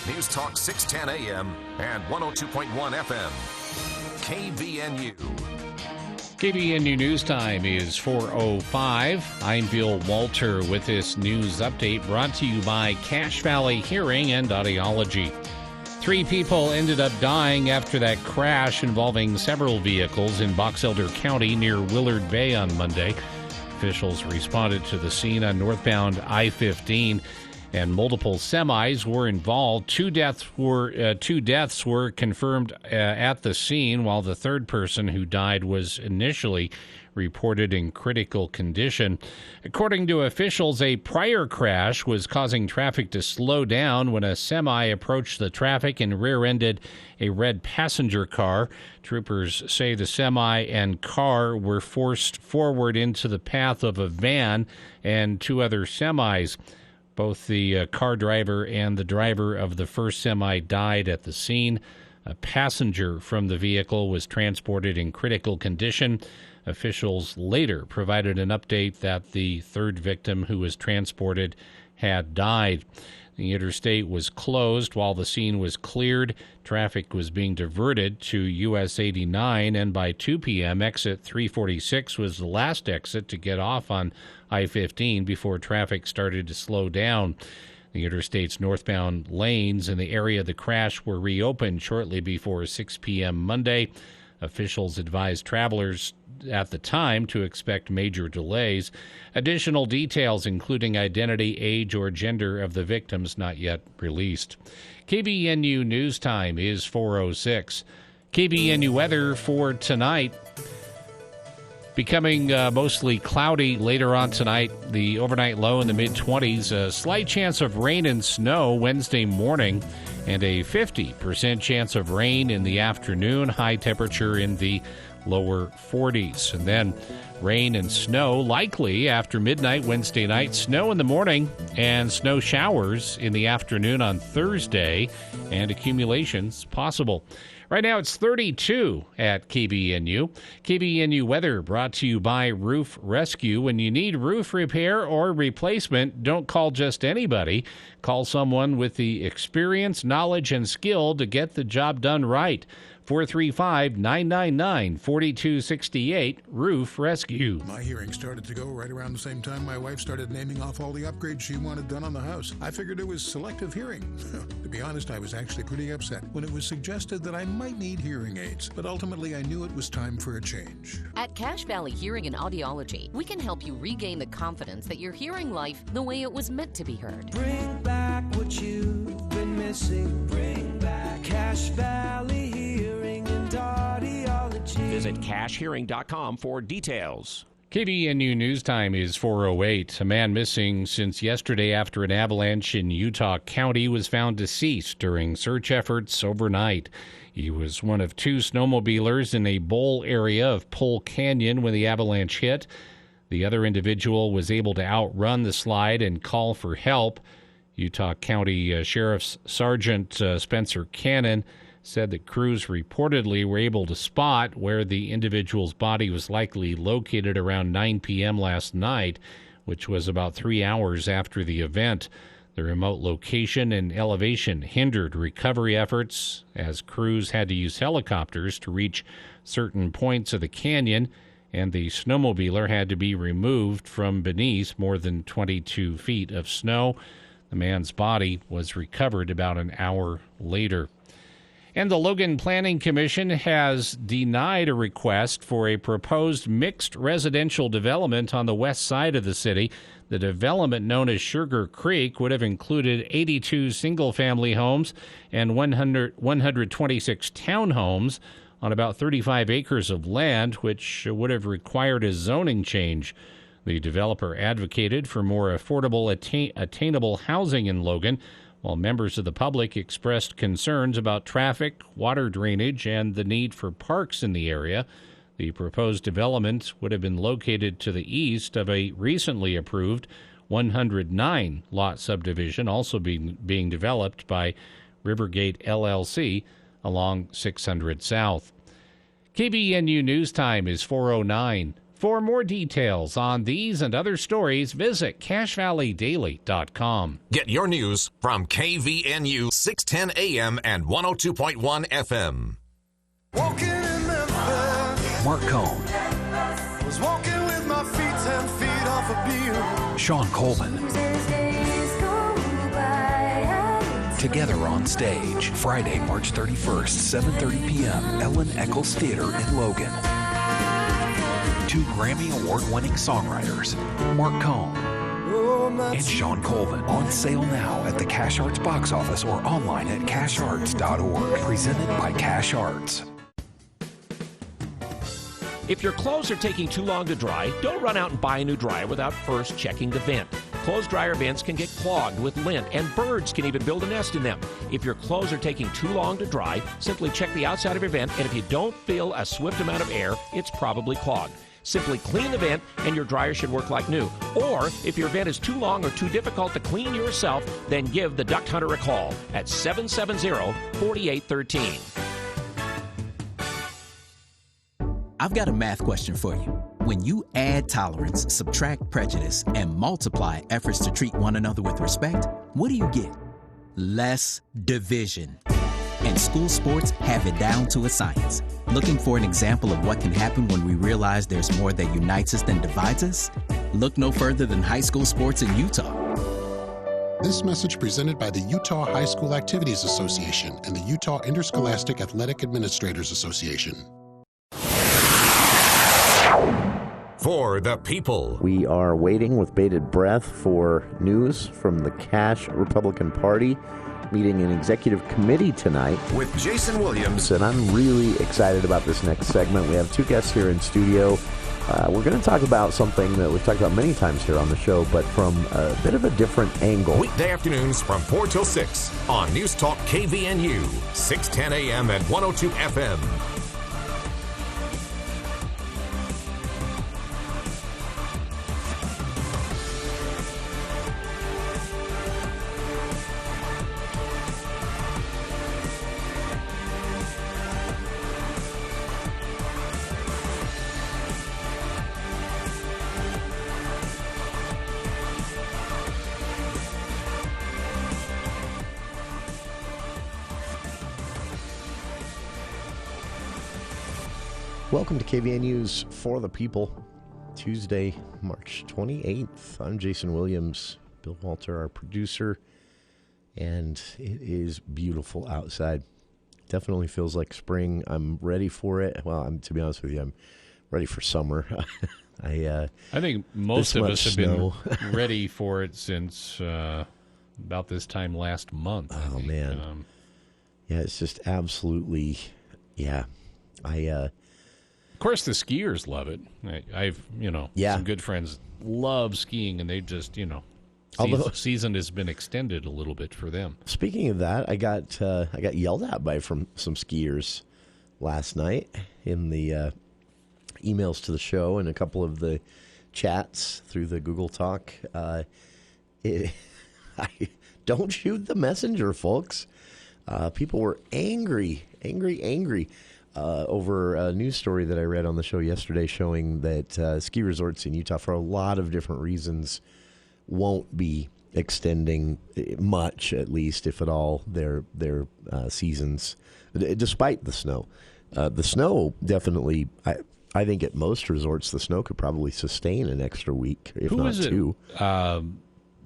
News Talk 610 AM and 102.1 FM. KVNU. KVNU News Time is 4:05. I'm Bill Walter with this news update brought to you by Cache Valley Hearing and Audiology. 3 people ended up dying after that crash involving several vehicles in Box Elder County near Willard Bay on Monday. Officials responded to the scene on northbound I-15, and multiple semis were involved. Two deaths were confirmed at the scene, while the third person who died was initially reported in critical condition. According to officials, a prior crash was causing traffic to slow down when a semi approached the traffic and rear-ended a red passenger car. Troopers say the semi and car were forced forward into the path of a van and 2 other semis. Both the car driver and the driver of the first semi died at the scene. A passenger from the vehicle was transported in critical condition. Officials later provided an update that the third victim who was transported had died. The interstate was closed while the scene was cleared. Traffic was being diverted to US 89, and by 2 p.m., exit 346 was the last exit to get off on I-15 before traffic started to slow down. The interstate's northbound lanes in the area of the crash were reopened shortly before 6 p.m. Monday. Officials advised travelers at the time to expect major delays. Additional details, including identity, age, or gender of the victims, not yet released. KVNU News Time is 4:06. KVNU weather for tonight. Becoming mostly cloudy later on tonight. The overnight low in the mid-20s. A slight chance of rain and snow Wednesday morning, and a 50% chance of rain in the afternoon. High temperature in the lower 40s. And then rain and snow likely after midnight Wednesday night. Snow in the morning and snow showers in the afternoon on Thursday, and accumulations possible. Right now it's 32 at KVNU. KVNU weather brought to you by Roof Rescue. When you need roof repair or replacement, don't call just anybody. Call someone with the experience, knowledge, and skill to get the job done right. 435-999-4268, Roof Rescue. My hearing started to go right around the same time my wife started naming off all the upgrades she wanted done on the house. I figured it was selective hearing. To be honest, I was actually pretty upset when it was suggested that I might need hearing aids, but ultimately I knew it was time for a change. At Cache Valley Hearing and Audiology, we can help you regain the confidence that you're hearing life the way it was meant to be heard. Bring back what you've been missing. Bring back Cache Valley Hearing and Audiology. Visit cachehearing.com for details. KVNU News Time is 4:08. A man missing since yesterday after an avalanche in Utah County was found deceased during search efforts overnight. He was one of 2 snowmobilers in a bowl area of Pole Canyon when the avalanche hit. The other individual was able to outrun the slide and call for help. Utah County Sheriff's Sergeant Spencer Cannon said that crews reportedly were able to spot where the individual's body was likely located around 9 p.m. last night, which was about 3 hours after the event. The remote location and elevation hindered recovery efforts as crews had to use helicopters to reach certain points of the canyon, and the snowmobiler had to be removed from beneath more than 22 feet of snow. The man's body was recovered about an hour later. And the Logan Planning Commission has denied a request for a proposed mixed residential development on the west side of the city. The development, known as Sugar Creek, would have included 82 single-family homes and 126 townhomes on about 35 acres of land, which would have required a zoning change. The developer advocated for more affordable, attainable housing in Logan, while members of the public expressed concerns about traffic, water drainage, and the need for parks in the area. The proposed development would have been located to the east of a recently approved 109-lot subdivision, also being developed by Rivergate LLC along 600 South. KVNU News Time is 4:09. For more details on these and other stories, visit CashValleyDaily.com. Get your news from KVNU 610 AM and 102.1 FM. Walking in Memphis, Mark Cohn, was walking with my feet 10 feet off a beam. Sean Coleman. Together on stage, Friday, March 31st, 7:30 p.m., Ellen Eccles Theater in Logan. 2 Grammy Award-winning songwriters, Mark Cohn and Sean Colvin. On sale now at the Cash Arts box office or online at casharts.org. Presented by Cash Arts. If your clothes are taking too long to dry, don't run out and buy a new dryer without first checking the vent. Clothes dryer vents can get clogged with lint, and birds can even build a nest in them. If your clothes are taking too long to dry, simply check the outside of your vent, and if you don't feel a swift amount of air, it's probably clogged. Simply clean the vent, and your dryer should work like new. Or, if your vent is too long or too difficult to clean yourself, then give the Duct Hunter a call at 770-4813. I've got a math question for you. When you add tolerance, subtract prejudice, and multiply efforts to treat one another with respect, what do you get? Less division. And school sports have it down to a science. Looking for an example of what can happen when we realize there's more that unites us than divides us? Look no further than high school sports in Utah. This message presented by the Utah High School Activities Association and the Utah Interscholastic Athletic Administrators Association. For the people. We are waiting with bated breath for news from the Cash Republican Party meeting an executive committee tonight. With Jason Williams. And I'm really excited about this next segment. We have 2 guests here in studio. We're going to talk about something that we've talked about many times here on the show, but from a bit of a different angle. Weekday afternoons from 4 till 6 on News Talk KVNU, 610 AM and 102 FM. Welcome to KVNU's For the People, Tuesday, March 28th. I'm Jason Williams, Bill Walter, our producer, and it is beautiful outside. Definitely feels like spring. I'm ready for it. Well, to be honest with you, I'm ready for summer. I think most of us have been ready for it since about this time last month. Oh, man. Yeah, it's just absolutely, yeah. Of course, the skiers love it. I've some good friends love skiing, and they just, season has been extended a little bit for them. Speaking of that, I got yelled at by some skiers last night in the emails to the show and a couple of the chats through the Google Talk. Don't shoot the messenger, folks. People were angry. Over a news story that I read on the show yesterday showing that ski resorts in Utah, for a lot of different reasons, won't be extending much, at least, if at all, their seasons, despite the snow. The snow definitely, I think at most resorts, the snow could probably sustain an extra week, if not 2.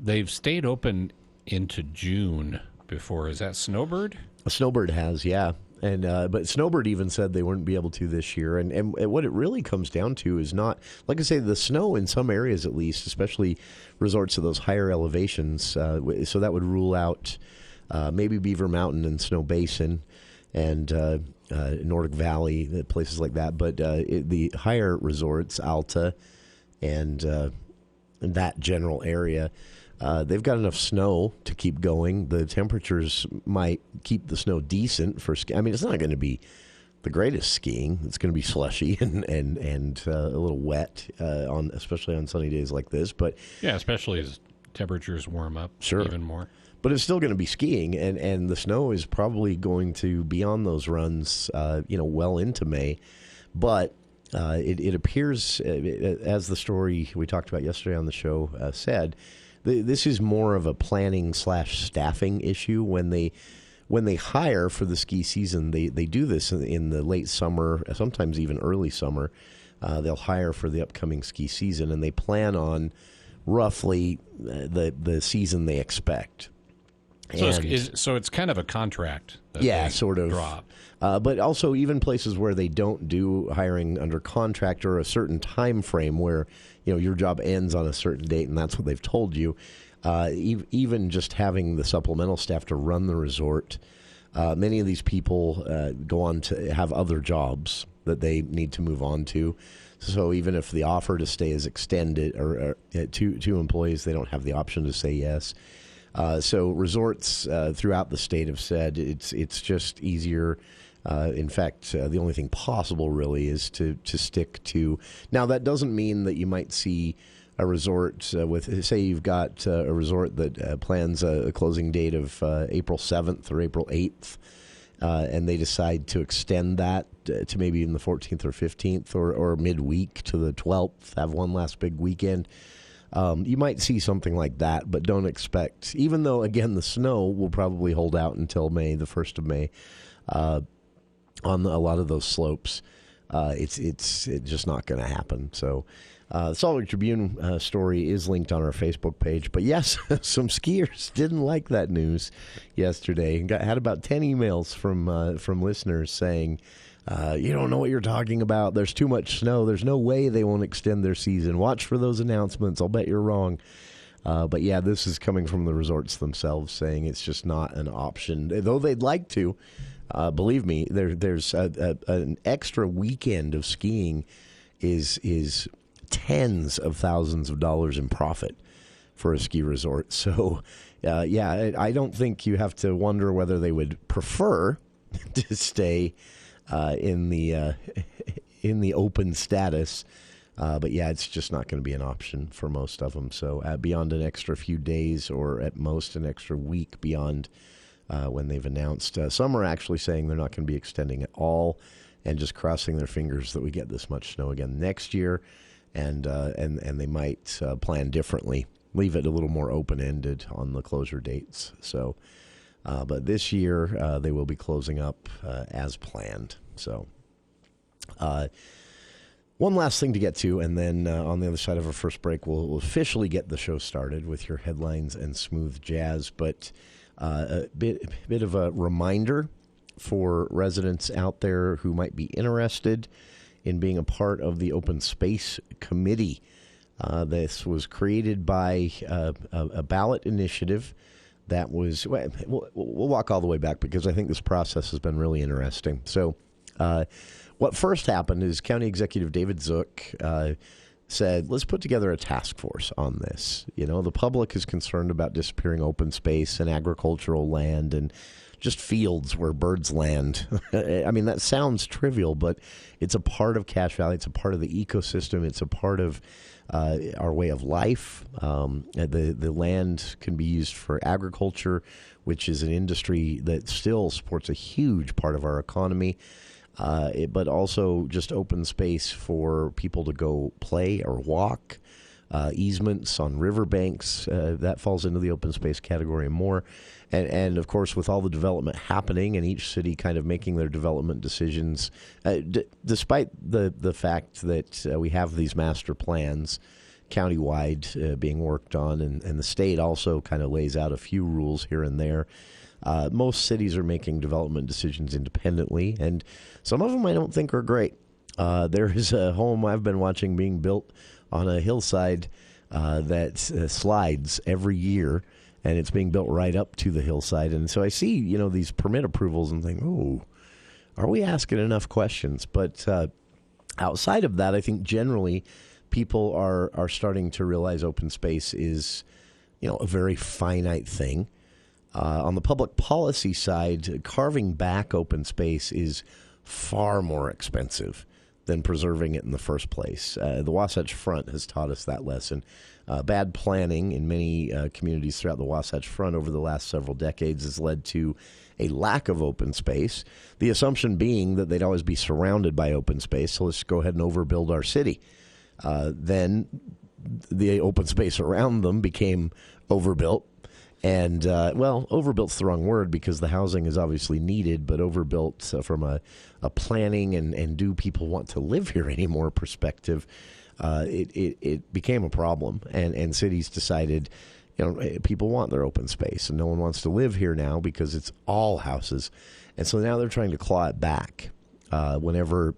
They've stayed open into June before. Is that Snowbird? Snowbird has, yeah. And but Snowbird even said they wouldn't be able to this year. And what it really comes down to is not, like I say, the snow in some areas at least, especially resorts to those higher elevations. So that would rule out maybe Beaver Mountain and Snow Basin and Nordic Valley, places like that. But the higher resorts, Alta and that general area, they've got enough snow to keep going. The temperatures might keep the snow decent for skiing. I mean, it's not going to be the greatest skiing. It's going to be slushy and a little wet, especially on sunny days like this. But yeah, especially as temperatures warm up even more. But it's still going to be skiing, and the snow is probably going to be on those runs, well into May. But it appears, as the story we talked about yesterday on the show said, this is more of a planning / staffing issue. When they hire for the ski season, they do this in the late summer, sometimes even early summer. They'll hire for the upcoming ski season, and they plan on roughly the season they expect. So it's kind of a contract. Yeah, sort of. Drop. But also even places where they don't do hiring under contract or a certain time frame where your job ends on a certain date and that's what they've told you. Even just having the supplemental staff to run the resort, many of these people go on to have other jobs that they need to move on to. So even if the offer to stay is extended or to employees, they don't have the option to say yes. So resorts throughout the state have said it's just easier. In fact, the only thing possible really is to stick to. Now, that doesn't mean that you might see a resort with, say, you've got a resort that plans a closing date of April 7th or April 8th, and they decide to extend that to maybe even the 14th or 15th or midweek to the 12th, have one last big weekend. You might see something like that, but don't expect, even though, again, the snow will probably hold out until May, the 1st of May, on a lot of those slopes. It's just not going to happen. So the Salt Lake Tribune story is linked on our Facebook page. But yes, some skiers didn't like that news yesterday. Had about 10 emails from listeners saying, you don't know what you're talking about. There's too much snow. There's no way they won't extend their season. Watch for those announcements. I'll bet you're wrong. But yeah, this is coming from the resorts themselves saying it's just not an option. Though they'd like to. Believe me, there's an extra weekend of skiing is tens of thousands of dollars in profit for a ski resort. So, yeah, I don't think you have to wonder whether they would prefer to stay in the open status. But yeah, it's just not going to be an option for most of them. So beyond an extra few days or at most an extra week beyond when they've announced. Some are actually saying they're not going to be extending at all and just crossing their fingers that we get this much snow again next year. And they might plan differently, leave it a little more open-ended on the closure dates. So, but this year they will be closing up as planned. So, one last thing to get to, and then on the other side of our first break, we'll officially get the show started with your headlines and smooth jazz. But a bit of a reminder for residents out there who might be interested in being a part of the Open Space Committee. This was created by a ballot initiative that was, we'll walk all the way back because I think this process has been really interesting. So what first happened is County Executive David Zook said, let's put together a task force on this. You know, the public is concerned about disappearing open space and agricultural land and just fields where birds land. I mean, that sounds trivial, but it's a part of Cache Valley. It's a part of the ecosystem. It's a part of our way of life. The land can be used for agriculture, which is an industry that still supports a huge part of our economy. But also just open space for people to go play or walk, easements on riverbanks, that falls into the open space category and more. And of course, with all the development happening and each city kind of making their development decisions, despite the fact that we have these master plans countywide being worked on, and the state also kind of lays out a few rules here and there. Most cities are making development decisions independently, and some of them I don't think are great. There is a home I've been watching being built on a hillside that slides every year, and it's being built right up to the hillside. And so I see, these permit approvals and think, oh, are we asking enough questions? But outside of that, I think generally people are starting to realize open space is, a very finite thing. On the public policy side, carving back open space is far more expensive than preserving it in the first place. The Wasatch Front has taught us that lesson. Bad planning in many communities throughout the Wasatch Front over the last several decades has led to a lack of open space, the assumption being that they'd always be surrounded by open space, so let's go ahead and overbuild our city. Then the open space around them became overbuilt. And, overbuilt's the wrong word because the housing is obviously needed, but overbuilt from a planning and do people want to live here anymore perspective, it became a problem. And cities decided, people want their open space, and no one wants to live here now because it's all houses. And so now they're trying to claw it back. Whenever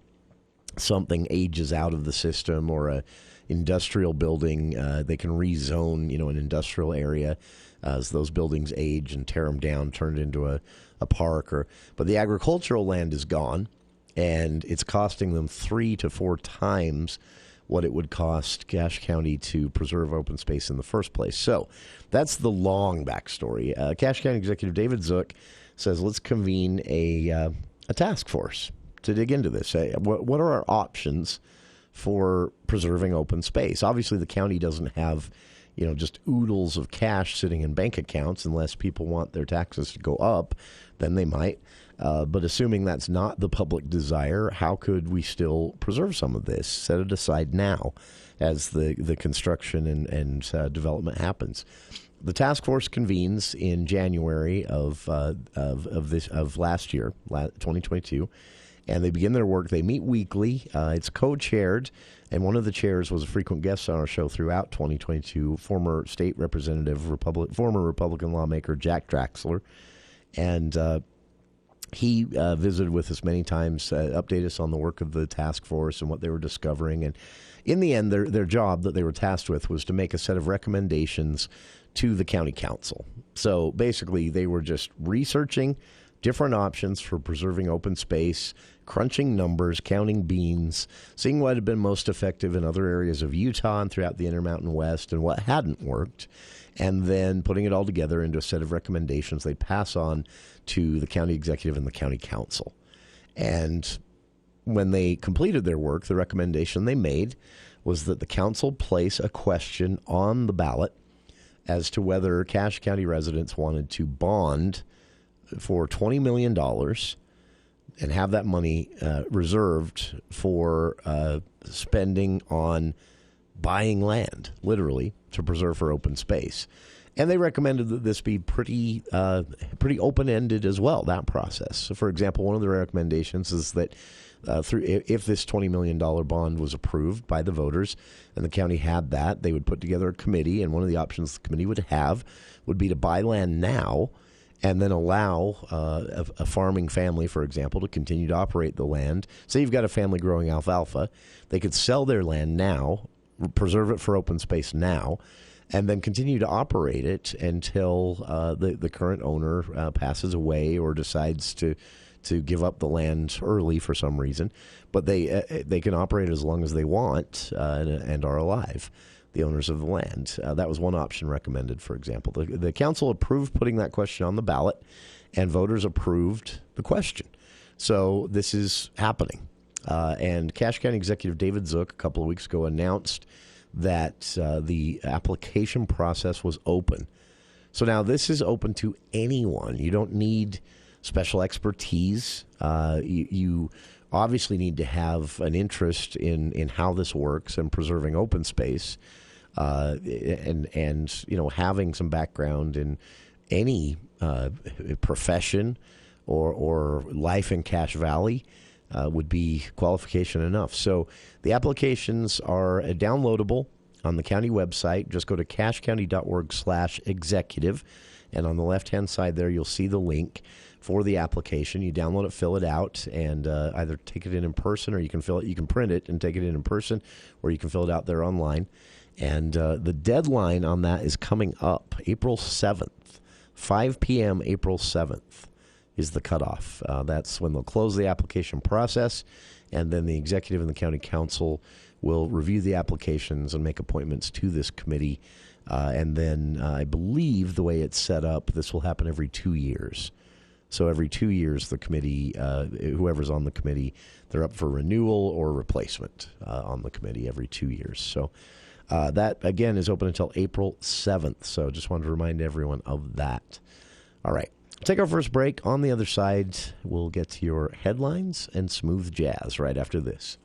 something ages out of the system or a industrial building, they can rezone, an industrial area as those buildings age and tear them down, turn it into a park. But the agricultural land is gone, and it's costing them 3 to 4 times what it would cost Cache County to preserve open space in the first place. So that's the long backstory. Cache County Executive David Zook says, let's convene a task force to dig into this. What are our options for preserving open space? Obviously, the county doesn't have just oodles of cash sitting in bank accounts unless people want their taxes to go up, then they might. But assuming that's not the public desire, how could we still preserve some of this? Set it aside now as the construction and development happens. The task force convenes in January of last year, 2022, and they begin their work. They meet weekly. It's co-chaired, and one of the chairs was a frequent guest on our show throughout 2022, former state representative, former Republican lawmaker Jack Draxler. And he visited with us many times, updated us on the work of the task force and what they were discovering. And in the end, their job that they were tasked with was to make a set of recommendations to the county council. So basically, they were just researching different options for preserving open space, crunching numbers, counting beans, seeing what had been most effective in other areas of Utah and throughout the Intermountain West and what hadn't worked, and then putting it all together into a set of recommendations they pass on to the county executive and the county council. And when they completed their work, the recommendation they made was that the council place a question on the ballot as to whether Cache County residents wanted to bond for $20 million and have that money reserved for spending on buying land, literally, to preserve for open space. And they recommended that this be pretty open-ended as well, that process. So, for example, one of the recommendations is that if this $20 million bond was approved by the voters and the county had that, they would put together a committee, and one of the options the committee would have would be to buy land now and then allow a farming family, for example, to continue to operate the land. Say you've got a family growing alfalfa. They could sell their land now, preserve it for open space now, and then continue to operate it until the current owner passes away or decides to give up the land early for some reason. But they can operate as long as they want and are alive, the owners of the land. That was one option recommended, for example. The council approved putting that question on the ballot, and voters approved the question. So this is happening. And Cache County Executive David Zook a couple of weeks ago announced that the application process was open. So now this is open to anyone. You don't need special expertise. You obviously need to have an interest in how this works and preserving open space, and having some background in any profession or life in Cache Valley would be qualification enough. So the applications are downloadable on the county website. Just go to cachecounty.org/executive, and on the left-hand side there you'll see the link for the application. You download it, fill it out, and either take it in person, or you can print it and take it in person, or you can fill it out there online. And the deadline on that is coming up April 7th, 5 p.m. April 7th is the cutoff. That's when they'll close the application process, and then the executive and the county council will review the applications and make appointments to this committee. And then I believe the way it's set up, this will happen every 2 years. So every 2 years, the committee, whoever's on the committee, they're up for renewal or replacement on the committee every 2 years. So that, again, is open until April 7th. So just wanted to remind everyone of that. All right. Take our first break. On the other side, we'll get to your headlines and smooth jazz right after this.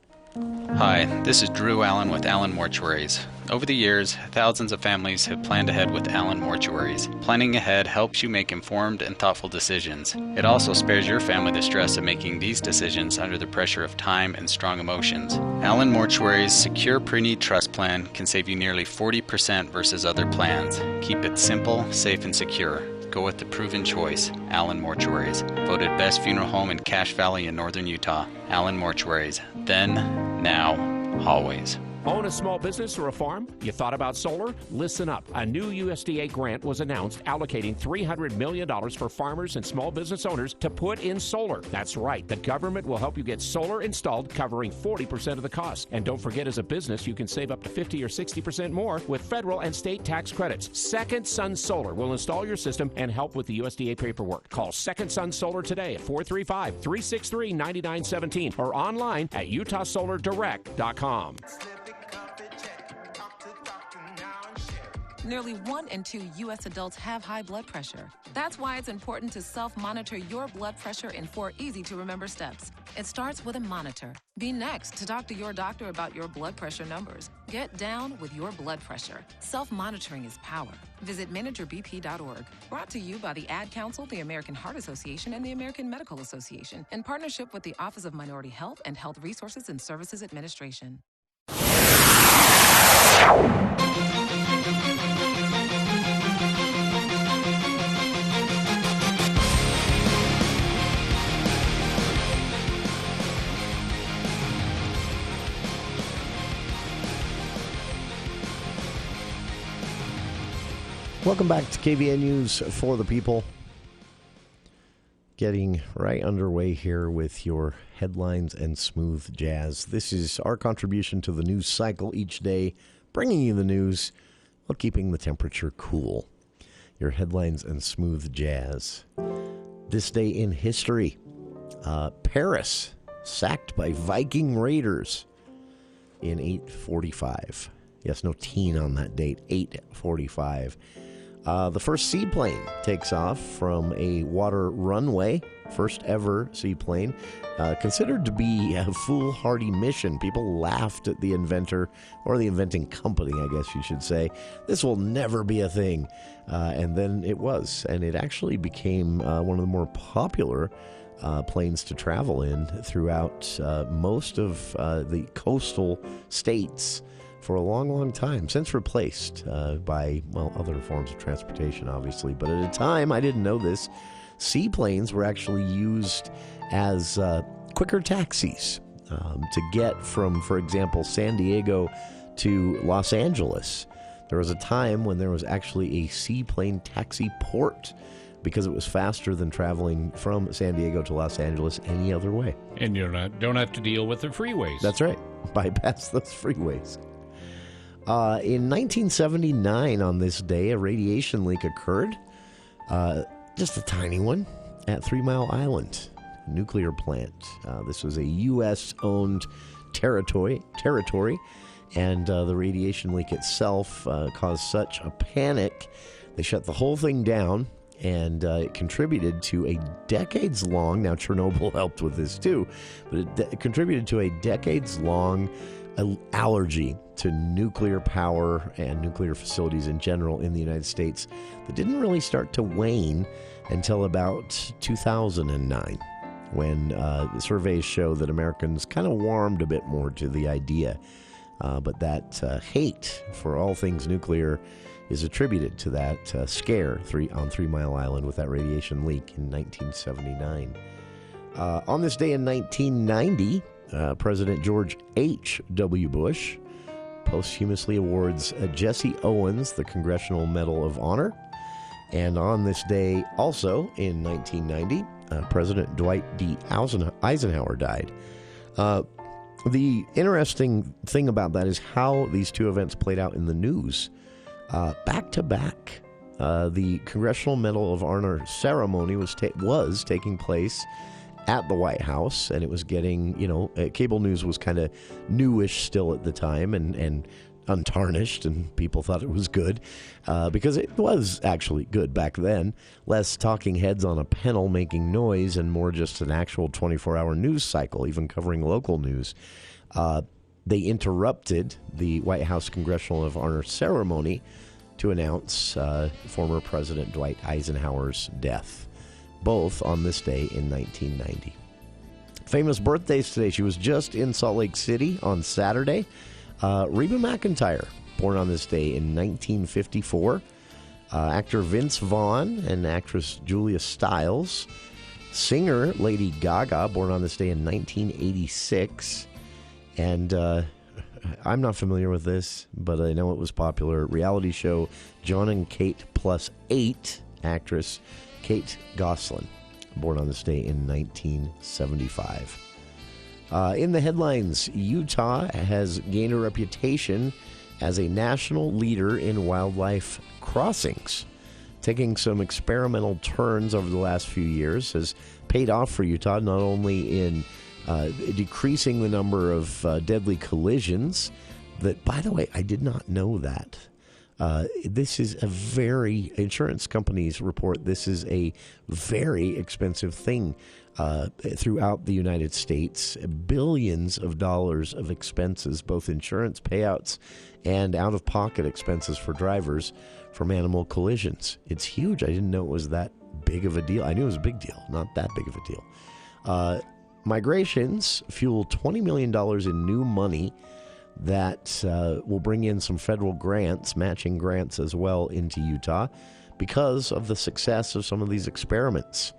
Hi, this is Drew Allen with Allen Mortuaries. Over the years, thousands of families have planned ahead with Allen Mortuaries. Planning ahead helps you make informed and thoughtful decisions. It also spares your family the stress of making these decisions under the pressure of time and strong emotions. Allen Mortuaries' secure pre-need trust plan can save you nearly 40% versus other plans. Keep it simple, safe, and secure. Go with the proven choice, Allen Mortuaries. Voted best funeral home in Cache Valley in northern Utah. Allen Mortuaries. Then, now, always. Own a small business or a farm? You thought about solar? Listen up. A new USDA grant was announced allocating $300 million for farmers and small business owners to put in solar. That's right. The government will help you get solar installed, covering 40% of the cost. And don't forget, as a business, you can save up to 50 or 60% more with federal and state tax credits. Second Sun Solar will install your system and help with the USDA paperwork. Call Second Sun Solar today at 435-363-9917 or online at utahsolardirect.com. Nearly 1 in 2 U.S. adults have high blood pressure. That's why it's important to self-monitor your blood pressure in 4 easy-to-remember steps. It starts with a monitor. Be next to talk to your doctor about your blood pressure numbers. Get down with your blood pressure. Self-monitoring is power. Visit managerbp.org. Brought to you by the Ad Council, the American Heart Association, and the American Medical Association, in partnership with the Office of Minority Health and Health Resources and Services Administration. Welcome back to KVN News for the People. Getting right underway here with your headlines and smooth jazz. This is our contribution to the news cycle each day, bringing you the news while keeping the temperature cool. Your headlines and smooth jazz. This day in history, Paris sacked by Viking raiders in 845. Yes, no teen on that date, 845. The first seaplane takes off from a water runway, first ever seaplane, considered to be a foolhardy mission. People laughed at the inventor, or the inventing company, I guess you should say. This will never be a thing. And then it was, and it actually became one of the more popular planes to travel in throughout most of the coastal states for a long, long time, since replaced by, well, other forms of transportation, obviously. But at a time, I didn't know this, seaplanes were actually used as quicker taxis to get from, for example, San Diego to Los Angeles. There was a time when there was actually a seaplane taxi port because it was faster than traveling from San Diego to Los Angeles any other way. And you don't have to deal with the freeways. That's right. Bypass those freeways. In 1979, on this day, a radiation leak occurred, just a tiny one, at 3 Mile Island nuclear plant. This was a U.S.-owned territory, and the radiation leak itself caused such a panic, they shut the whole thing down, and it contributed to a decades-long, now Chernobyl helped with this too, but it contributed to a decades-long allergy to nuclear power and nuclear facilities in general in the United States that didn't really start to wane until about 2009, when the surveys show that Americans kind of warmed a bit more to the idea. But that hate for all things nuclear is attributed to that scare on 3 Mile Island with that radiation leak in 1979. On this day in 1990, President George H.W. Bush posthumously awards Jesse Owens the Congressional Medal of Honor. And on this day, also in 1990, President Dwight D. Eisenhower died. The interesting thing about that is how these two events played out in the news back to back. the Congressional Medal of Honor ceremony was taking place at the White House, and it was getting, cable news was kind of newish still at the time and untarnished, and people thought it was good because it was actually good back then. Less talking heads on a panel making noise and more just an actual 24-hour news cycle, even covering local news. They interrupted the White House Congressional Medal of Honor ceremony to announce former President Dwight Eisenhower's death, both on this day in 1990. Famous birthdays today. She was just in Salt Lake City on Saturday. Reba McEntire, born on this day in 1954. Actor Vince Vaughn and actress Julia Stiles. Singer Lady Gaga, born on this day in 1986. And I'm not familiar with this, but I know it was popular. Reality show John and Kate Plus 8 actress Kate Gosselin, born on this day in 1975. In the headlines, Utah has gained a reputation as a national leader in wildlife crossings. Taking some experimental turns over the last few years has paid off for Utah, not only in decreasing the number of deadly collisions. That, by the way, I did not know that. This is insurance companies report this is a very expensive thing throughout the United States. Billions of dollars of expenses, both insurance payouts and out-of-pocket expenses for drivers from animal collisions. It's huge. I didn't know it was that big of a deal. I knew it was a big deal, not that big of a deal. Migrations fuel $20 million in new money that will bring in some federal grants, matching grants as well, into Utah because of the success of some of these experiments.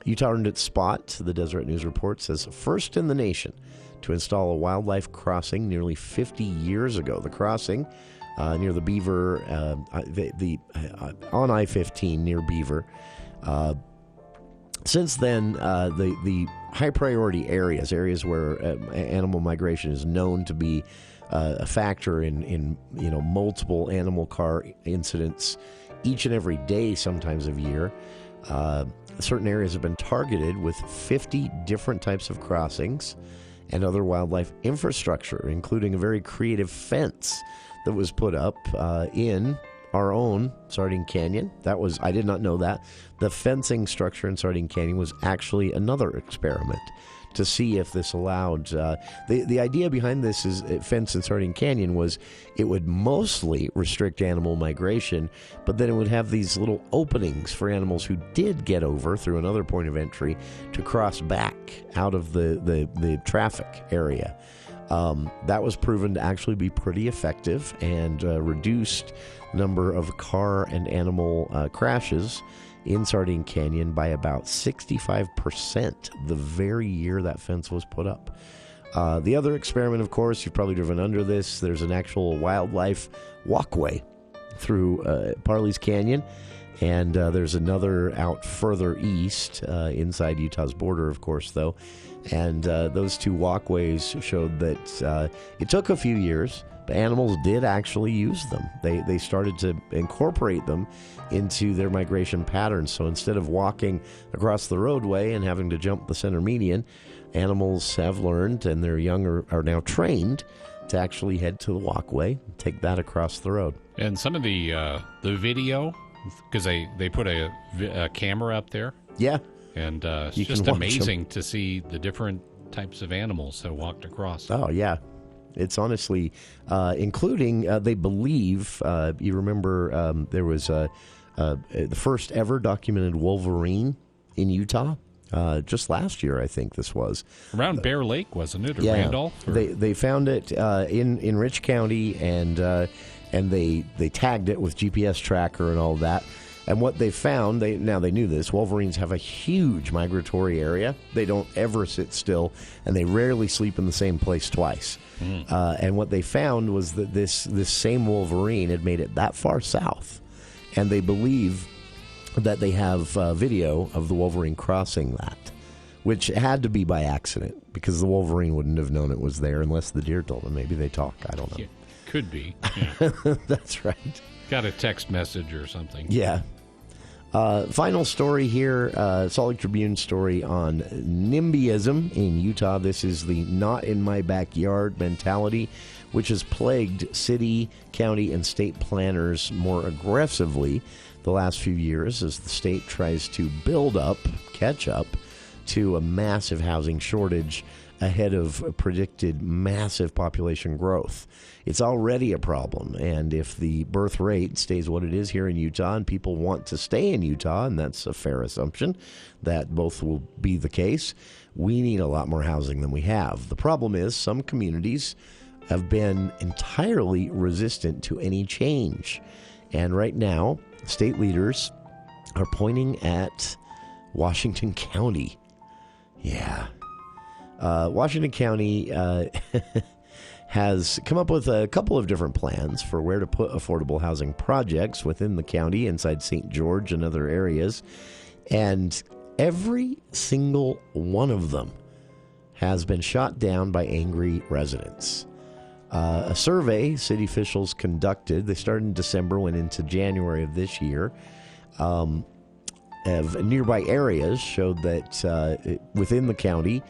Utah earned its spot, the Deseret News Report says, first in the nation to install a wildlife crossing nearly 50 years ago. The crossing near the Beaver, on I-15 near Beaver. Since then, the high-priority areas where animal migration is known to be a factor in multiple animal car incidents each and every day, sometimes of year. Certain areas have been targeted with 50 different types of crossings and other wildlife infrastructure, including a very creative fence that was put up in our own Sardine Canyon. I did not know that. The fencing structure in Sardine Canyon was actually another experiment to see if this allowed... the idea behind this fence in Sardine Canyon was it would mostly restrict animal migration, but then it would have these little openings for animals who did get over through another point of entry to cross back out of the traffic area. That was proven to actually be pretty effective and reduced number of car and animal crashes in Sardine Canyon by about 65% the very year that fence was put up. The other experiment, of course, you've probably driven under this. There's an actual wildlife walkway through Parley's Canyon, and there's another out further east inside Utah's border, of course, though. And those two walkways showed that it took a few years, but animals did actually use them. They started to incorporate them into their migration patterns. So instead of walking across the roadway and having to jump the center median, animals have learned, and their young are now trained to actually head to the walkway and take that across the road. And some of the video, because they put a camera up there. Yeah. And it's just amazing to see the different types of animals that walked across. Oh, yeah. It's honestly, including, they believe, you remember there was the first ever documented wolverine in Utah. Just last year, I think this was. Around Bear Lake, wasn't it? Or yeah, Randolph? Or? They found it in Rich County, and they tagged it with GPS tracker and all that. And what they found, they knew this, wolverines have a huge migratory area. They don't ever sit still, and they rarely sleep in the same place twice. And what they found was that this same wolverine had made it that far south, and they believe that they have video of the wolverine crossing that, which had to be by accident, because the wolverine wouldn't have known it was there unless the deer told them. Maybe they talk. I don't know. Could be. Yeah. That's right. Got a text message or something. Yeah. Final story here, Salt Lake Tribune story on NIMBYism in Utah. This is the not in my backyard mentality, which has plagued city, county, and state planners more aggressively the last few years as the state tries to catch up to a massive housing shortage ahead of predicted massive population growth. It's already a problem, and if the birth rate stays what it is here in Utah and people want to stay in Utah, and that's a fair assumption that both will be the case, we need a lot more housing than we have. The problem is some communities have been entirely resistant to any change, and right now state leaders are pointing at Washington County. Yeah. Washington County has come up with a couple of different plans for where to put affordable housing projects within the county, inside St. George and other areas. And every single one of them has been shot down by angry residents. A survey city officials conducted, they started in December, went into January of this year, of nearby areas showed that within the county,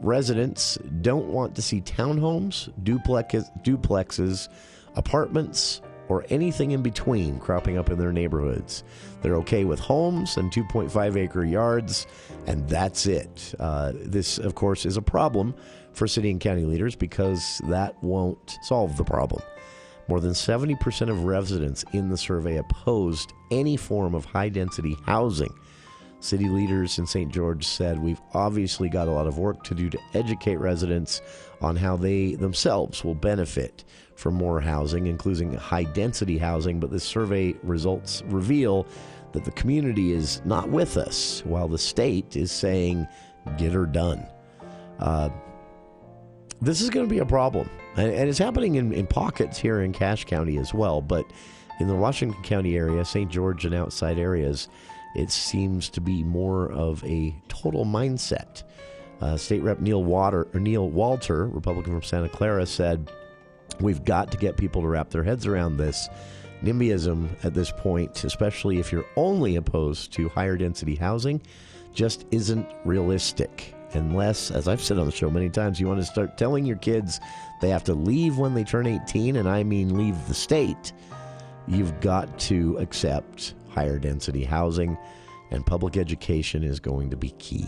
residents don't want to see townhomes, duplexes, apartments, or anything in between cropping up in their neighborhoods. They're okay with homes and 2.5-acre yards, and that's it. This, of course, is a problem for city and county leaders because that won't solve the problem. More than 70% of residents in the survey opposed any form of high-density housing. City leaders in St. George said, we've obviously got a lot of work to do to educate residents on how they themselves will benefit from more housing, including high-density housing, but the survey results reveal that the community is not with us, while the state is saying, get her done. This is going to be a problem, and it's happening in pockets here in Cache County as well, but in the Washington County area, St. George and outside areas, it seems to be more of a total mindset. State Rep Neil Walter, Republican from Santa Clara, said, we've got to get people to wrap their heads around this. NIMBYism at this point, especially if you're only opposed to higher density housing, just isn't realistic. Unless, as I've said on the show many times, you want to start telling your kids they have to leave when they turn 18, and I mean leave the state, you've got to accept higher density housing, and public education is going to be key.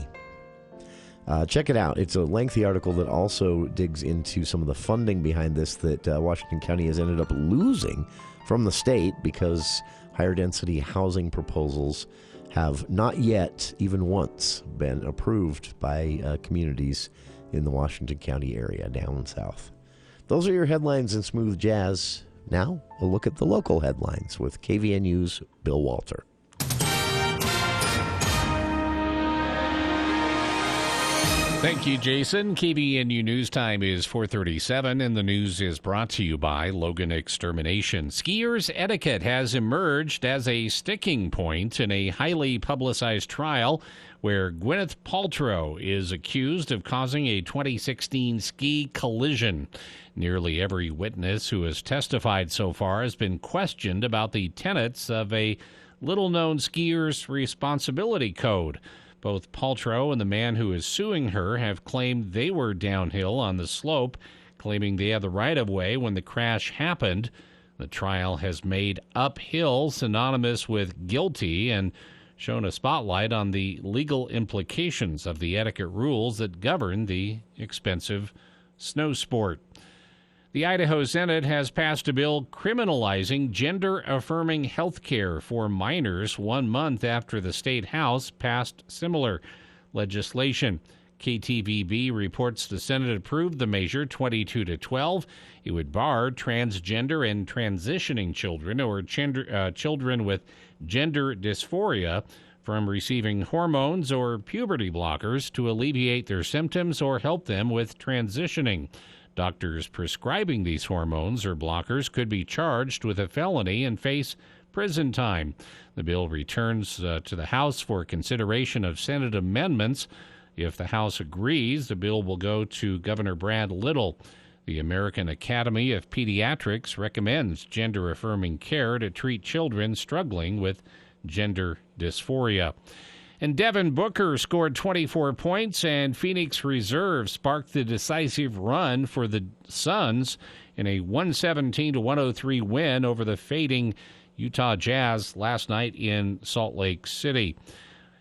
Check it out. It's a lengthy article that also digs into some of the funding behind this that Washington County has ended up losing from the state because higher density housing proposals have not yet, even once, been approved by communities in the Washington County area down south. Those are your headlines in smooth jazz. Now, a look at the local headlines with KVNU's Bill Walter. Thank you, Jason. KVNU News Time is 4:37, and the news is brought to you by Logan Extermination. Skiers' etiquette has emerged as a sticking point in a highly publicized trial where Gwyneth Paltrow is accused of causing a 2016 ski collision. Nearly every witness who has testified so far has been questioned about the tenets of a little-known skier's responsibility code. Both Paltrow and the man who is suing her have claimed they were downhill on the slope, claiming they had the right-of-way when the crash happened. The trial has made uphill synonymous with guilty and shown a spotlight on the legal implications of the etiquette rules that govern the expensive snow sport. The Idaho Senate has passed a bill criminalizing gender-affirming health care for minors 1 month after the state House passed similar legislation. KTVB reports the Senate approved the measure 22-12. It would bar transgender and transitioning children or children with gender dysphoria from receiving hormones or puberty blockers to alleviate their symptoms or help them with transitioning. Doctors prescribing these hormones or blockers could be charged with a felony and face prison time. The bill returns to the House for consideration of Senate amendments. If the House agrees, the bill will go to Governor Brad Little. The American Academy of Pediatrics recommends gender-affirming care to treat children struggling with gender dysphoria. And Devin Booker scored 24 points, and Phoenix Reserve sparked the decisive run for the Suns in a 117-103 win over the fading Utah Jazz last night in Salt Lake City.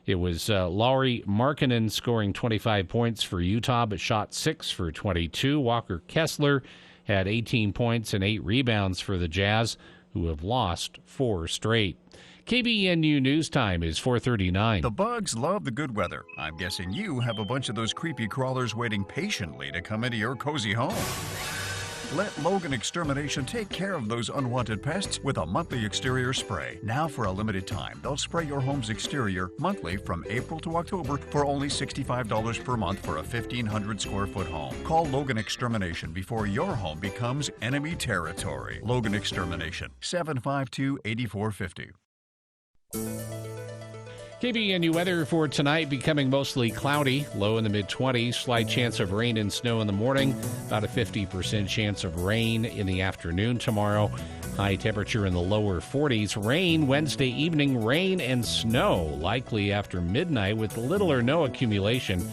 It was Lauri Markkanen scoring 25 points for Utah, but shot 6 for 22. Walker Kessler had 18 points and 8 rebounds for the Jazz, who have lost 4 straight. KBNU News Time is 4:39. The bugs love the good weather. I'm guessing you have a bunch of those creepy crawlers waiting patiently to come into your cozy home. Let Logan Extermination take care of those unwanted pests with a monthly exterior spray. Now for a limited time, they'll spray your home's exterior monthly from April to October for only $65 per month for a 1,500 square foot home. Call Logan Extermination before your home becomes enemy territory. Logan Extermination, 752-8450. KBNU weather for tonight becoming mostly cloudy, low in the mid-20s, slight chance of rain and snow in the morning, about a 50% chance of rain in the afternoon tomorrow, high temperature in the lower 40s, rain Wednesday evening, rain and snow likely after midnight with little or no accumulation,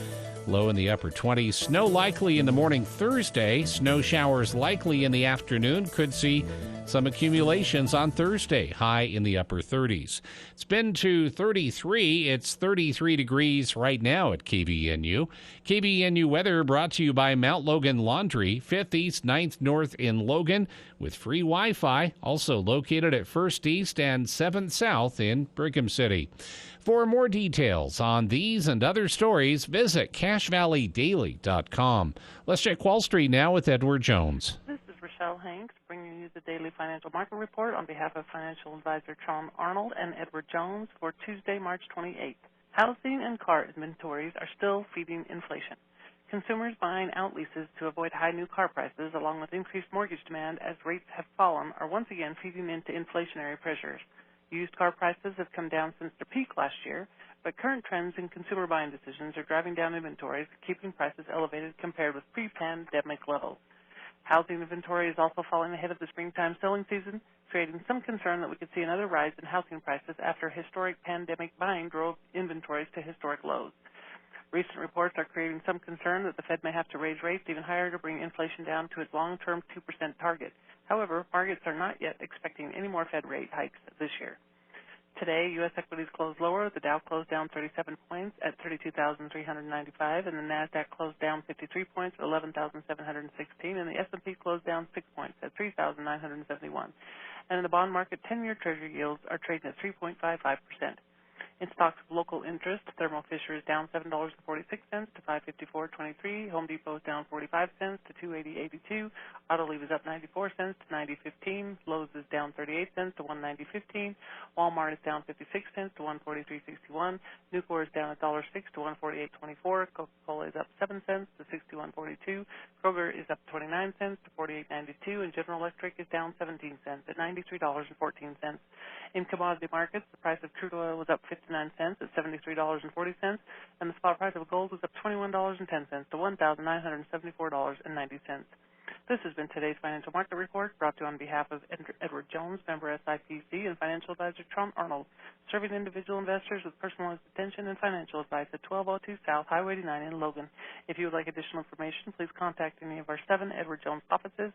low in the upper 20s, snow likely in the morning Thursday, snow showers likely in the afternoon, could see some accumulations on Thursday, high in the upper 30s. It's been to 33. It's 33 degrees right now at KBNU. KBNU weather brought to you by Mount Logan Laundry, 5th East, 9th North in Logan, with free Wi-Fi, also located at 1st East and 7th South in Brigham City. For more details on these and other stories, visit CashValleyDaily.com. Let's check Wall Street now with Edward Jones. Michelle Hanks, bringing you the Daily Financial Market Report on behalf of financial advisor Tom Arnold and Edward Jones for Tuesday, March 28th. Housing and car inventories are still feeding inflation. Consumers buying out leases to avoid high new car prices, along with increased mortgage demand as rates have fallen, are once again feeding into inflationary pressures. Used car prices have come down since their peak last year, but current trends in consumer buying decisions are driving down inventories, keeping prices elevated compared with pre-pandemic levels. Housing inventory is also falling ahead of the springtime selling season, creating some concern that we could see another rise in housing prices after historic pandemic buying drove inventories to historic lows. Recent reports are creating some concern that the Fed may have to raise rates even higher to bring inflation down to its long-term 2% target. However, markets are not yet expecting any more Fed rate hikes this year. Today, U.S. equities closed lower. The Dow closed down 37 points at 32,395, and the NASDAQ closed down 53 points at 11,716, and the S&P closed down 6 points at 3,971. And in the bond market, 10-year Treasury yields are trading at 3.55%. In stocks of local interest, Thermo Fisher is down $7.46 to $554.23. Home Depot is down 45 cents to $280.82. Autoliv is up 94 cents to $90.15. Lowe's is down 38 cents to $190.15. Walmart is down 56 cents to $143.61. Nucor is down $1.06 to $148.24. Coca-Cola is up 7 cents to $61.42. Kroger is up 29 cents to $48.92. And General Electric is down 17 cents at $93.14. In commodity markets, the price of crude oil was up 59 cents at $73.40, and the spot price of gold was up $21.10 to $1,974.90. This has been today's Financial Market Report, brought to you on behalf of Edward Jones, member SIPC, and financial advisor Tom Arnold, serving individual investors with personalized attention and financial advice at 1202 South Highway 89 in Logan. If you would like additional information, please contact any of our 7 Edward Jones offices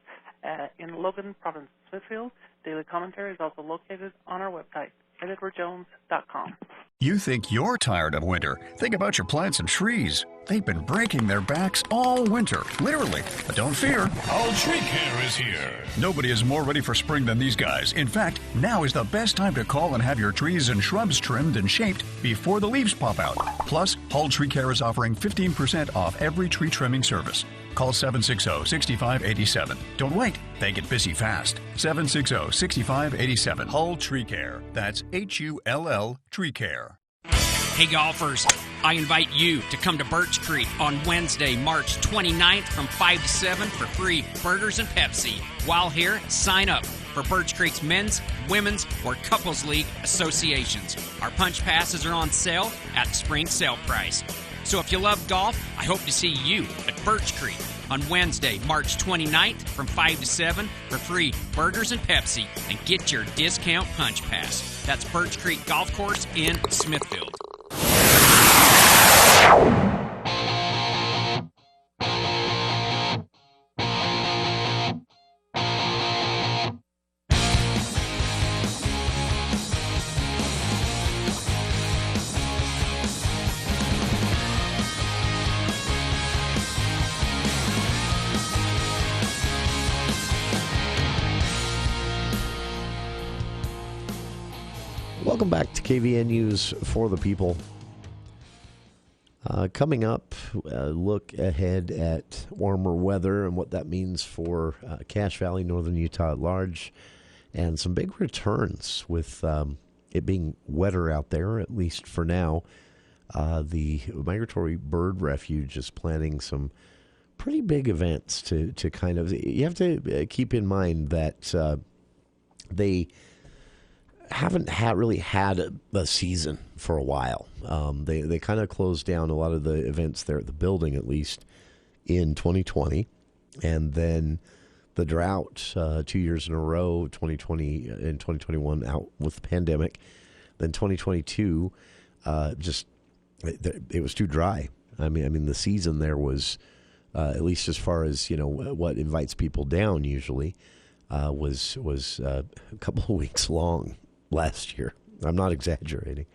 in Logan, Providence, Smithfield. Daily commentary is also located on our website at edwardjones.com. You think you're tired of winter? Think about your plants and trees. They've been breaking their backs all winter, literally. But don't fear. All Tree Care is here. Nobody is more ready for spring than these guys. In fact, now is the best time to call and have your trees and shrubs trimmed and shaped before the leaves pop out. Plus, Hull Tree Care is offering 15% off every tree trimming service. Call 760-6587. Don't wait. They get busy fast. 760-6587. Hull Tree Care. That's Hull Tree Care. Hey golfers, I invite you to come to Birch Creek on Wednesday, March 29th from 5 to 7 for free burgers and Pepsi. While here, sign up for Birch Creek's Men's, Women's, or Couples League associations. Our punch passes are on sale at spring sale price. So if you love golf, I hope to see you at Birch Creek. on Wednesday, March 29th from 5 to 7 for free burgers and Pepsi, and get your discount punch pass. That's Birch Creek Golf Course in Smithfield. Welcome back to KVN News for the People. Coming up, look ahead at warmer weather and what that means for Cache Valley, northern Utah at large, and some big returns with it being wetter out there, at least for now. The Migratory Bird Refuge is planning some pretty big events to kind of... You have to keep in mind that they haven't really had a season for a while. They kind of closed down a lot of the events there at the building, at least in 2020, and then the drought 2 years in a row, 2020 and 2021 out with the pandemic. Then 2022, it was too dry. I mean the season there was at least as far as what invites people down usually was a couple of weeks long. Last year. I'm not exaggerating.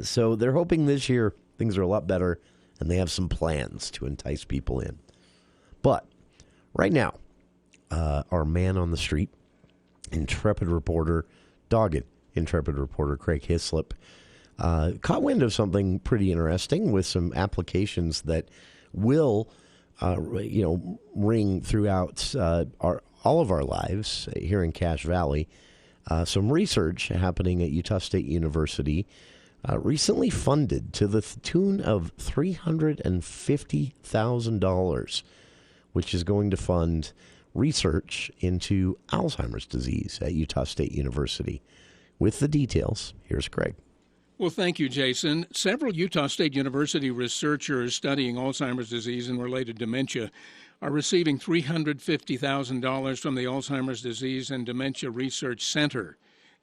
So they're hoping this year things are a lot better, and they have some plans to entice people in. But right now, our man on the street, dogged intrepid reporter Craig Hislop, caught wind of something pretty interesting with some applications that will, ring throughout all of our lives here in Cache Valley. Some research happening at Utah State University recently funded to the tune of $350,000, which is going to fund research into Alzheimer's disease at Utah State University. With the details, here's Craig. Well, thank you, Jason. Several Utah State University researchers studying Alzheimer's disease and related dementia are receiving $350,000 from the Alzheimer's Disease and Dementia Research Center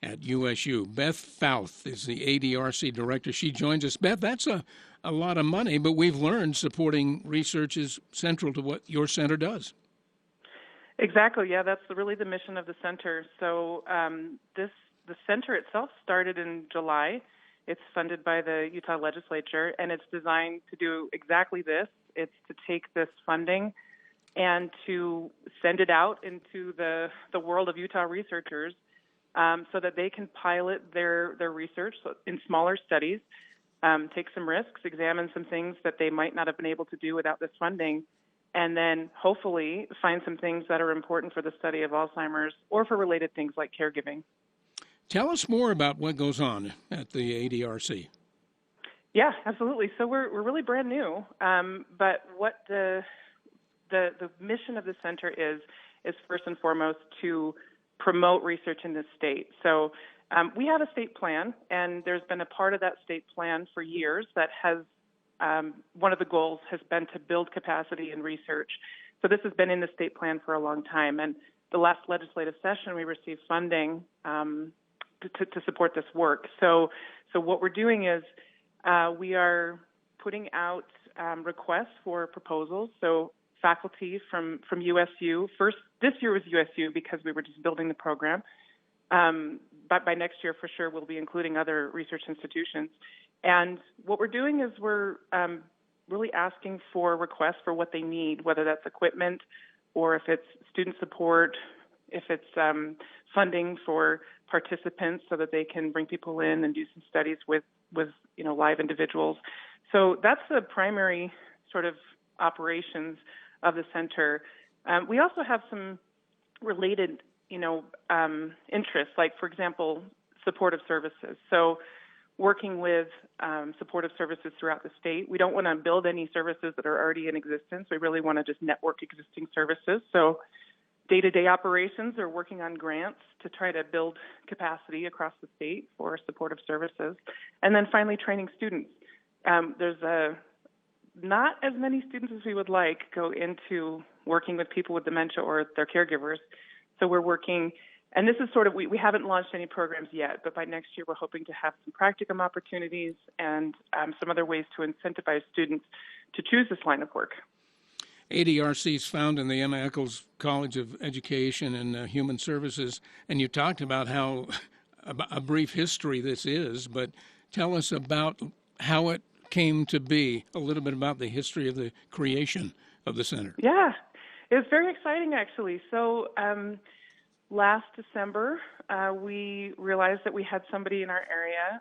at USU. Beth Fouth is the ADRC director. She joins us. Beth, that's a lot of money, but we've learned supporting research is central to what your center does. Exactly. Yeah, that's really the mission of the center. So the center itself started in July. It's funded by the Utah legislature, and it's designed to do exactly this. It's to take this funding and to send it out into the world of Utah researchers so that they can pilot their research in smaller studies, take some risks, examine some things that they might not have been able to do without this funding, and then hopefully find some things that are important for the study of Alzheimer's or for related things like caregiving. Tell us more about what goes on at the ADRC. Yeah, absolutely. So we're really brand new, but what the mission of the center is first and foremost to promote research in this state. So we have a state plan, and there's been a part of that state plan for years that has one of the goals has been to build capacity in research. So this has been in the state plan for a long time, and the last legislative session we received funding to support this work. So what we're doing is we are putting out requests for proposals. So faculty from USU, first this year was USU because we were just building the program, but by next year for sure we'll be including other research institutions. And what we're doing is we're really asking for requests for what they need, whether that's equipment or if it's student support, if it's funding for participants so that they can bring people in and do some studies with live individuals. So that's the primary sort of operations of the center. We also have some related, interests, like, for example, supportive services. So working with supportive services throughout the state. We don't want to build any services that are already in existence. We really want to just network existing services. So day-to-day operations are working on grants to try to build capacity across the state for supportive services. And then finally, training students. There's not as many students as we would like go into working with people with dementia or their caregivers. So we're working, and this is sort of, we haven't launched any programs yet, but by next year we're hoping to have some practicum opportunities and some other ways to incentivize students to choose this line of work. ADRC is found in the Emma Eccles College of Education and Human Services, and you talked about how a brief history this is, but tell us about how it came to be, a little bit about the history of the creation of the center. Yeah, it was very exciting, actually. So last December, we realized that we had somebody in our area,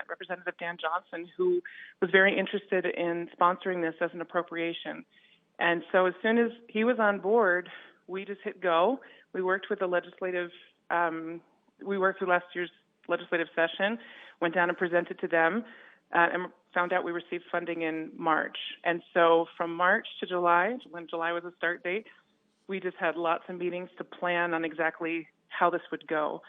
Representative Dan Johnson, who was very interested in sponsoring this as an appropriation. And so as soon as he was on board, we just hit go. We worked with the legislative, we worked through last year's legislative session, went down and presented to them, and found out we received funding in March. And so from March to July, when July was the start date, we just had lots of meetings to plan on exactly how this would go.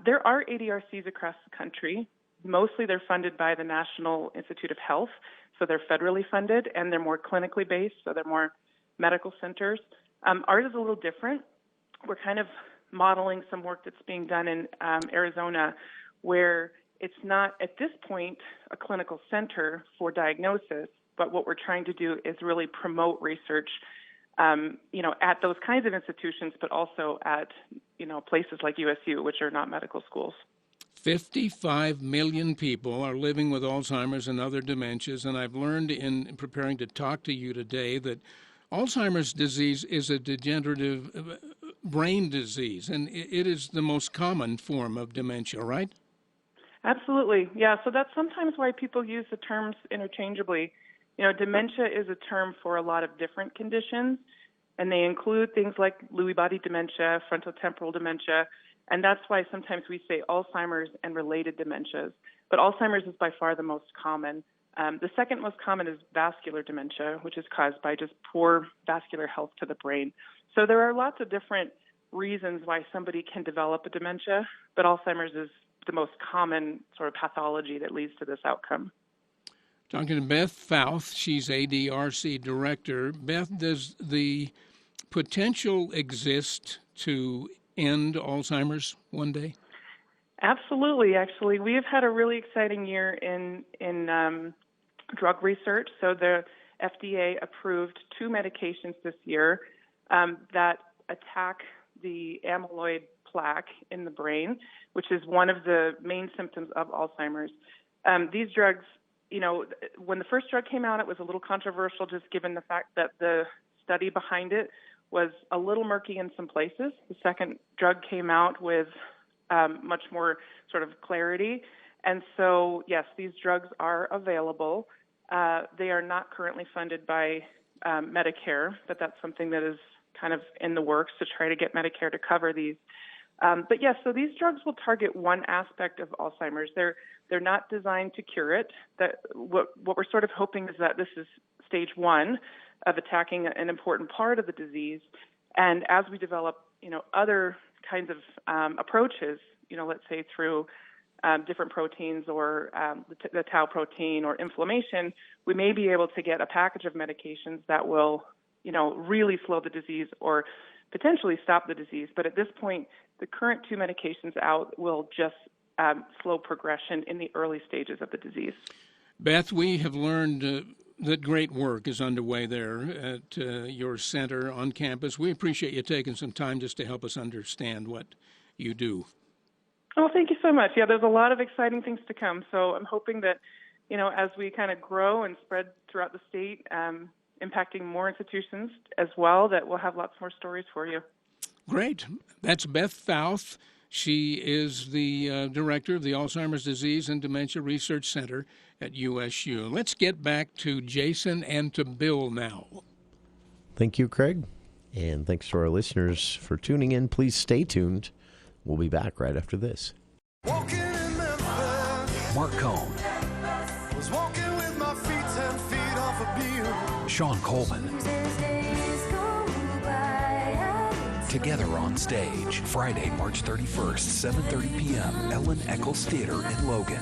There are ADRCs across the country. Mostly they're funded by the National Institute of Health, so they're federally funded, and they're more clinically based, so they're more medical centers. Ours is a little different. We're kind of modeling some work that's being done in Arizona, where it's not, at this point, a clinical center for diagnosis, but what we're trying to do is really promote research, at those kinds of institutions, but also at, places like USU, which are not medical schools. 55 million people are living with Alzheimer's and other dementias, and I've learned in preparing to talk to you today that Alzheimer's disease is a degenerative brain disease, and it is the most common form of dementia, right? Absolutely. Yeah, so that's sometimes why people use the terms interchangeably. Dementia is a term for a lot of different conditions, and they include things like Lewy body dementia, frontotemporal dementia, and that's why sometimes we say Alzheimer's and related dementias. But Alzheimer's is by far the most common. The second most common is vascular dementia, which is caused by just poor vascular health to the brain. So there are lots of different reasons why somebody can develop a dementia, but Alzheimer's is the most common sort of pathology that leads to this outcome. Talking to Beth Fouth, she's ADRC director. Beth, does the potential exist to end Alzheimer's one day? Absolutely. Actually, we have had a really exciting year in drug research. So the FDA approved 2 medications this year that attack the amyloid plaque in the brain, which is one of the main symptoms of Alzheimer's. These drugs, when the first drug came out, it was a little controversial just given the fact that the study behind it was a little murky in some places. The second drug came out with much more sort of clarity. And so, yes, these drugs are available. They are not currently funded by Medicare, but that's something that is kind of in the works to try to get Medicare to cover these. But yes, so these drugs will target one aspect of Alzheimer's. They're not designed to cure it. What we're sort of hoping is that this is stage 1 of attacking an important part of the disease. And as we develop, other kinds of approaches, let's say through different proteins or the tau protein or inflammation, we may be able to get a package of medications that will, really slow the disease or potentially stop the disease. But at this point, the current 2 medications out will just slow progression in the early stages of the disease. Beth, we have learned that great work is underway there at your center on campus. We appreciate you taking some time just to help us understand what you do. Oh, thank you so much. Yeah, there's a lot of exciting things to come. So I'm hoping that, as we kind of grow and spread throughout the state, impacting more institutions as well, that we'll have lots more stories for you. Great. That's Beth Fouth. She is the director of the Alzheimer's Disease and Dementia Research Center at USU. Let's get back to Jason and to Bill now. Thank you, Craig. And thanks to our listeners for tuning in. Please stay tuned. We'll be back right after this. Mark Cohn. Was walking with my feet 10 feet off a beam. Sean Coleman. Together on stage, Friday, March 31st, 7:30 p.m., Ellen Eccles Theater in Logan.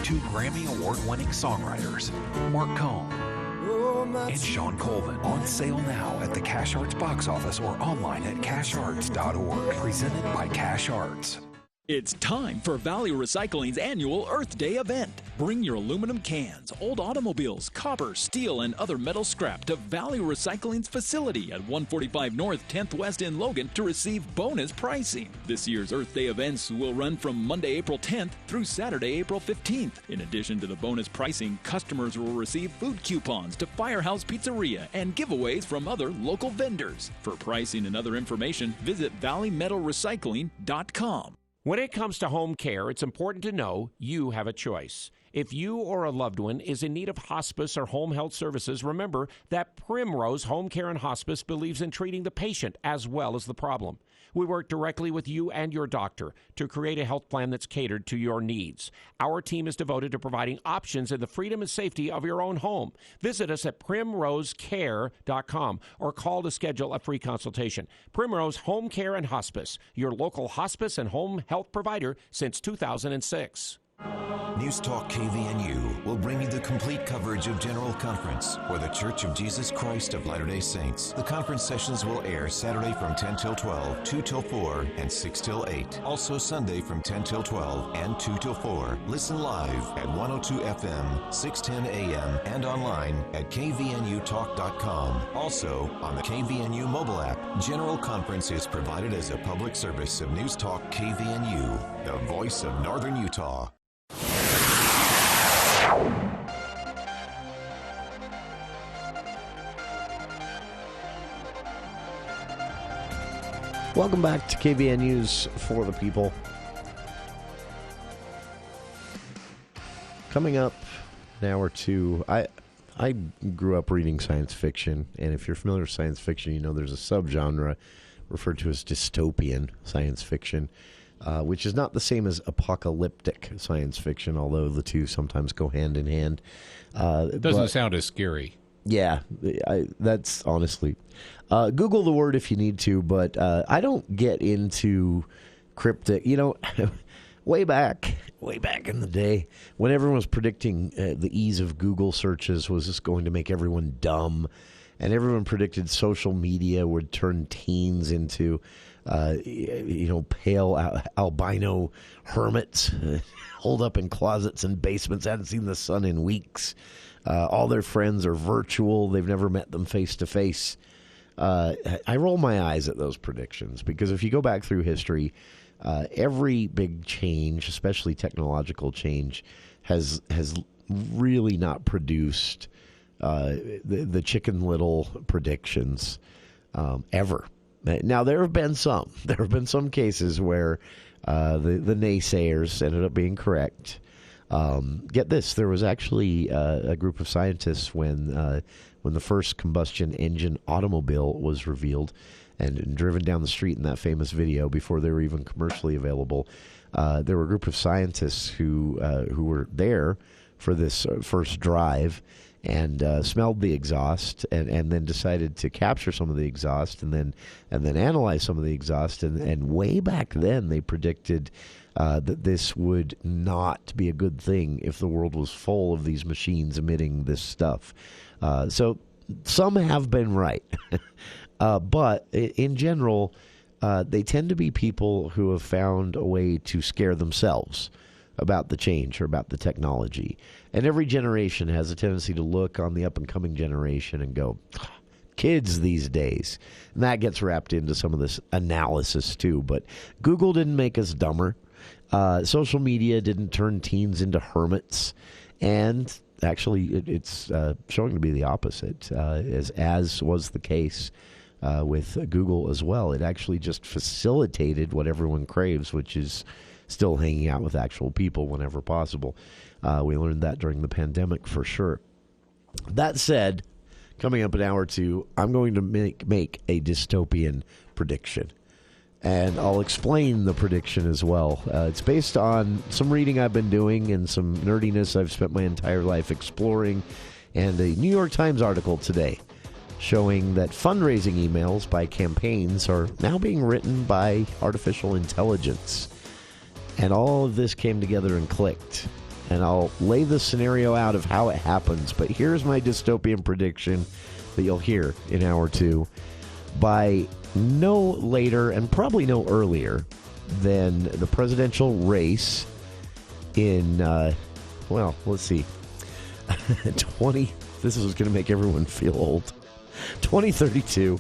Two Grammy Award-winning songwriters, Mark Cohn and Sean Colvin, on sale now at the Cash Arts box office or online at casharts.org. Presented by Cash Arts. It's time for Valley Recycling's annual Earth Day event. Bring your aluminum cans, old automobiles, copper, steel, and other metal scrap to Valley Recycling's facility at 145 North 10th West in Logan to receive bonus pricing. This year's Earth Day events will run from Monday, April 10th through Saturday, April 15th. In addition to the bonus pricing, customers will receive food coupons to Firehouse Pizzeria and giveaways from other local vendors. For pricing and other information, visit valleymetalrecycling.com. When it comes to home care, it's important to know you have a choice. If you or a loved one is in need of hospice or home health services, remember that Primrose Home Care and Hospice believes in treating the patient as well as the problem. We work directly with you and your doctor to create a health plan that's catered to your needs. Our team is devoted to providing options in the freedom and safety of your own home. Visit us at primrosecare.com or call to schedule a free consultation. Primrose Home Care and Hospice, your local hospice and home health provider since 2006. News Talk KVNU will bring you the complete coverage of General Conference for the Church of Jesus Christ of Latter-day Saints. The conference sessions will air Saturday from 10 till 12, 2 till 4, and 6 till 8. Also Sunday from 10 till 12 and 2 till 4. Listen live at 102 FM, 610 AM, and online at kvnutalk.com. Also on the KVNU mobile app. General Conference is provided as a public service of News Talk KVNU, the voice of Northern Utah. Welcome back to KVN News for the People. Coming up an hour or two, I grew up reading science fiction, and if you're familiar with science fiction, you know there's a subgenre referred to as dystopian science fiction, which is not the same as apocalyptic science fiction, although the two sometimes go hand in hand. It doesn't sound as scary. Yeah, that's honestly. Google the word if you need to, but I don't get into cryptic. You know, way back in the day, when everyone was predicting the ease of Google searches was just going to make everyone dumb, and everyone predicted social media would turn teens into pale albino hermits holed up in closets and basements, hadn't seen the sun in weeks. All their friends are virtual. They've never met them face to face. I roll my eyes at those predictions because if you go back through history, every big change, especially technological change, has really not produced the Chicken Little predictions ever. Now, there have been some. There have been some cases where the naysayers ended up being correct. Get this, there was actually a group of scientists when the first combustion engine automobile was revealed and driven down the street in that famous video before they were even commercially available. There were a group of scientists who were there for this first drive and smelled the exhaust and then decided to capture some of the exhaust and then analyze some of the exhaust. And way back then they predicted that this would not be a good thing if the world was full of these machines emitting this stuff. So some have been right. But in general, they tend to be people who have found a way to scare themselves about the change or about the technology. And every generation has a tendency to look on the up-and-coming generation and go, kids these days. And that gets wrapped into some of this analysis, too. But Google didn't make us dumber. Social media didn't turn teens into hermits. And actually, it's showing to be the opposite, as was the case with Google as well. It actually just facilitated what everyone craves, which is still hanging out with actual people whenever possible. We learned that during the pandemic for sure. That said, coming up an hour or two, I'm going to make a dystopian prediction. And I'll explain the prediction as well. It's based on some reading I've been doing and some nerdiness I've spent my entire life exploring, and a New York Times article today showing that fundraising emails by campaigns are now being written by artificial intelligence. And all of this came together and clicked. and I'll lay the scenario out of how it happens. But here's my dystopian prediction that you'll hear in hour 2. By no later and probably no earlier than the presidential race in, let's see, 20. This is going to make everyone feel old. 2032,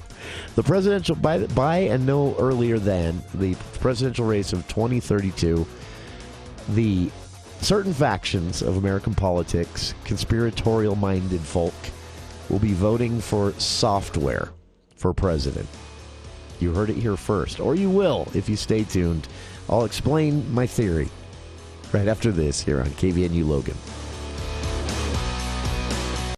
the presidential by and no earlier than the presidential race of 2032, the certain factions of American politics, conspiratorial-minded folk, will be voting for software for president. You heard it here first, or you will if you stay tuned. I'll explain my theory right after this here on KVNU Logan.